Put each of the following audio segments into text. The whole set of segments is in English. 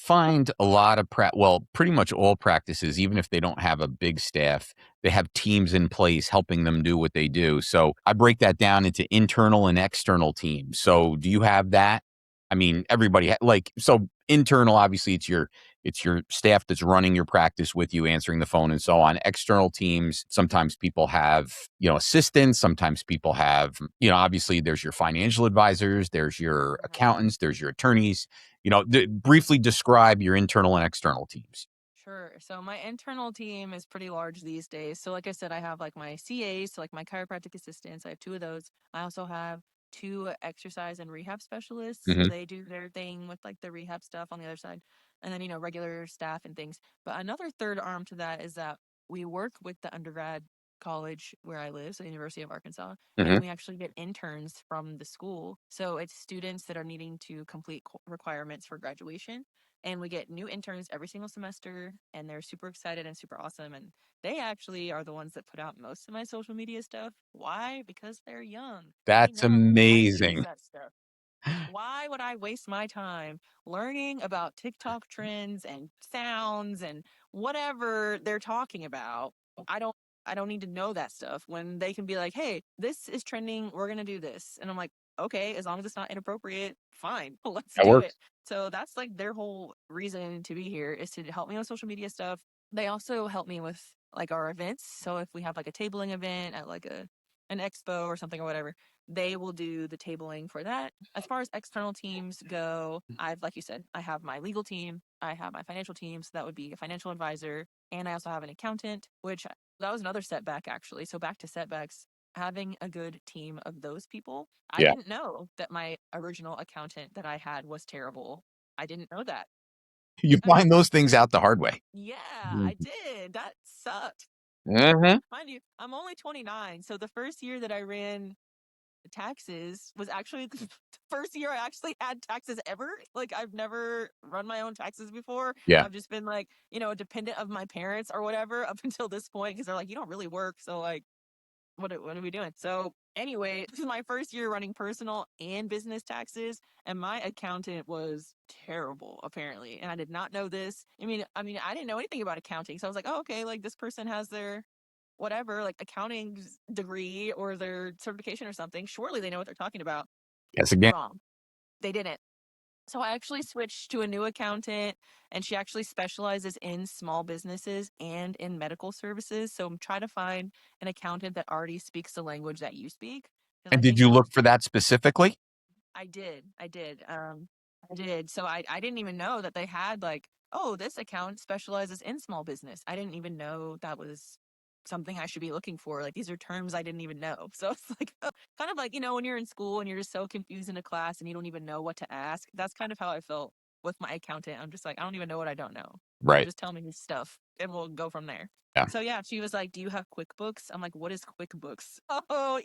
find a lot of pretty much all practices, even if they don't have a big staff, they have teams in place helping them do what they do. So I break that down into internal and external teams. So do you have that? I mean, everybody so internal, obviously it's your staff that's running your practice with you, answering the phone and so on. External teams, sometimes people have, assistants, sometimes people have, obviously there's your financial advisors, there's your accountants, there's your attorneys. Briefly describe your internal and external teams. Sure. So my internal team is pretty large these days. So like I said, I have like my CAs, so like my chiropractic assistants. I have two of those. I also have two exercise and rehab specialists. Hmm. They do their thing with like the rehab stuff on the other side. And then, regular staff and things. But another third arm to that is that we work with the undergrad college where I live, so the University of Arkansas, and Hmm. we actually get interns from the school. So it's students that are needing to complete requirements for graduation, and we get new interns every single semester, and they're super excited and super awesome, and they actually are the ones that put out most of my social media stuff. Why? Because they're young. They That's know how to use amazing. that stuff. Why would I waste my time learning about TikTok trends and sounds and whatever they're talking about? I don't need to know that stuff when they can be like, "Hey, this is trending. We're going to do this." And I'm like, "Okay, as long as it's not inappropriate, fine. Let's That do it." works. So that's like their whole reason to be here, is to help me with social media stuff. They also help me with like our events. So if we have like a tabling event at like an expo or something or whatever, they will do the tabling for that. As far as external teams go, like you said, I have my legal team, I have my financial team. So that would be a financial advisor. And I also have an accountant, which that was another setback actually. So back to setbacks, having a good team of those people. I Yeah. didn't know that my original accountant that I had was terrible. I didn't know that. You I mean, find those things out the hard way. yeah, I did. That sucked. Hmm. Mind you, I'm only 29. So the first year that I ran taxes was actually the first year I actually had taxes ever. Like, I've never run my own taxes before. Yeah. I've just been like, a dependent of my parents or whatever up until this point, because they're like, you don't really work. So, like, what are we doing? So, anyway, this is my first year running personal and business taxes, and my accountant was terrible, apparently. And I did not know this. I mean, I didn't know anything about accounting. So I was like, oh, okay, like this person has their whatever, like accounting degree or their certification or something. Surely they know what they're talking about. Yes, again. Wrong. They didn't. So I actually switched to a new accountant, and she actually specializes in small businesses and in medical services. So I'm trying to find an accountant that already speaks the language that you speak, because And I did think you most look for that specifically? I did. I did. I did. So I didn't even know that they had like, oh, this account specializes in small business. I didn't even know that was something I should be looking for. Like, these are terms I didn't even know. So it's like kind of like, when you're in school and you're just so confused in a class and you don't even know what to ask. That's kind of how I felt with my accountant. I'm just like, I don't even know what I don't know. So Right. just tell me this stuff and we'll go from there. Yeah. So yeah, she was like, "Do you have QuickBooks?" I'm like, "What is QuickBooks?" Oh,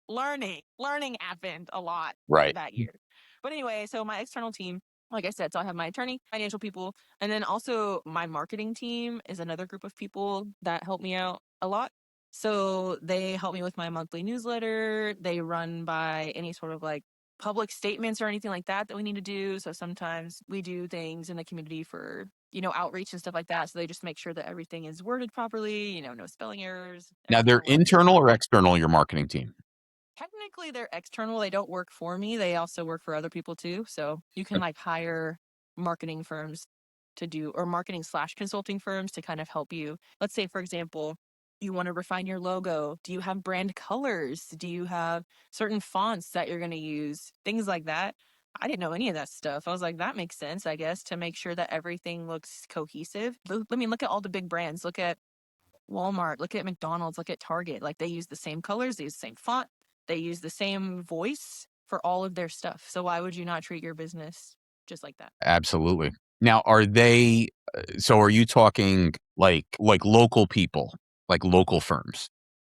learning happened a lot Right. that year. But anyway, so my external team, like I said, so I have my attorney, financial people, and then also my marketing team is another group of people that help me out a lot. So they help me with my monthly newsletter. They run by any sort of like public statements or anything like that we need to do. So sometimes we do things in the community for, outreach and stuff like that. So they just make sure that everything is worded properly, no spelling errors, Now everything they're looks internal or good. external, your marketing team? Technically, they're external. They don't work for me. They also work for other people too. So you can like hire marketing firms to do, or marketing slash consulting firms to kind of help you. Let's say, for example, you want to refine your logo. Do you have brand colors? Do you have certain fonts that you're going to use? Things like that. I didn't know any of that stuff. I was like, that makes sense, I guess, to make sure that everything looks cohesive. I mean, look at all the big brands. Look at Walmart, look at McDonald's, look at Target. Like, they use the same colors, they use the same font, they use the same voice for all of their stuff. So why would you not treat your business just like that? Absolutely. Now, are you talking like local people, like local firms?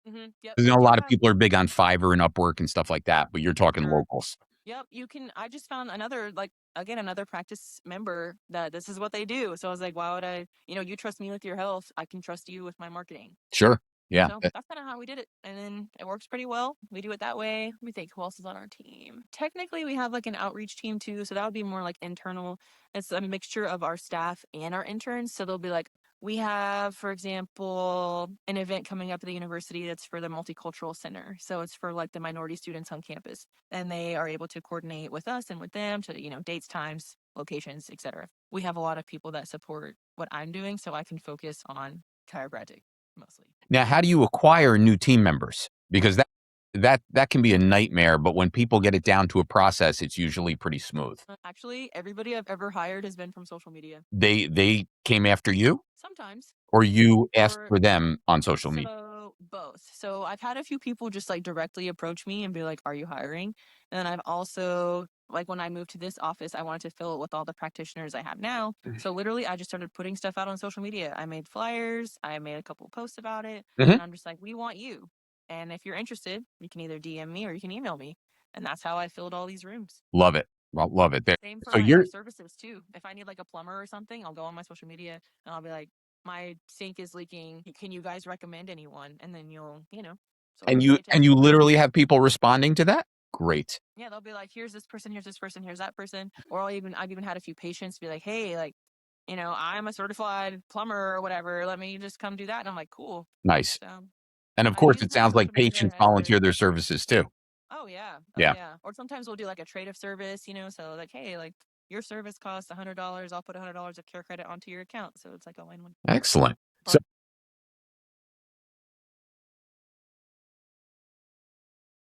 Yep. 'Cause, We a do lot of have, people are big on Fiverr and Upwork and stuff like that, but you're talking sure. locals. Yep. You can, I just found another, like, again, another practice member that this is what they do. So I was like, why would I, you trust me with your health. I can trust you with my marketing. Sure. Yeah. So that's kind of how we did it. And then it works pretty well. We do it that way. Let me think who else is on our team. Technically, we have like an outreach team too. So that would be more like internal. It's a mixture of our staff and our interns. So they'll be like, we have, for example, an event coming up at the university that's for the multicultural center. So it's for like the minority students on campus. And they are able to coordinate with us and with them to, dates, times, locations, etc. We have a lot of people that support what I'm doing. So I can focus on chiropractic mostly. Now, how do you acquire new team members? Because that can be a nightmare, but when people get it down to a process, it's usually pretty smooth. Actually, everybody I've ever hired has been from social media. They came after you, Sometimes. or you asked Or for them on social media? so both. So I've had a few people just like directly approach me and be like, "Are you hiring?" And then I've also like when I moved to this office, I wanted to fill it with all the practitioners I have now. So literally, I just started putting stuff out on social media. I made flyers, I made a couple posts about it, Mhm. and I'm just like, "We want you." And if you're interested, you can either DM me or you can email me. And that's how I filled all these rooms. Love it. Love it. There. Same for So my you're other services too. If I need like a plumber or something, I'll go on my social media and I'll be like, my sink is leaking. Can you guys recommend anyone? And then you'll and slowly you pay and attention. you literally have people responding to that? Great. Yeah, they'll be like, here's this person, here's this person, here's that person. Or I've even had a few patients be like, hey, like, I'm a certified plumber or whatever. Let me just come do that. And I'm like, cool. Nice. So And of I course, use it my sounds like social media patients as a volunteer their services too. oh yeah. Oh Yeah. yeah. Or sometimes we'll do like a trade of service, so like, hey, like your service costs $100. I'll put $100 of care credit onto your account. So it's like a win-win. Excellent. So Fun.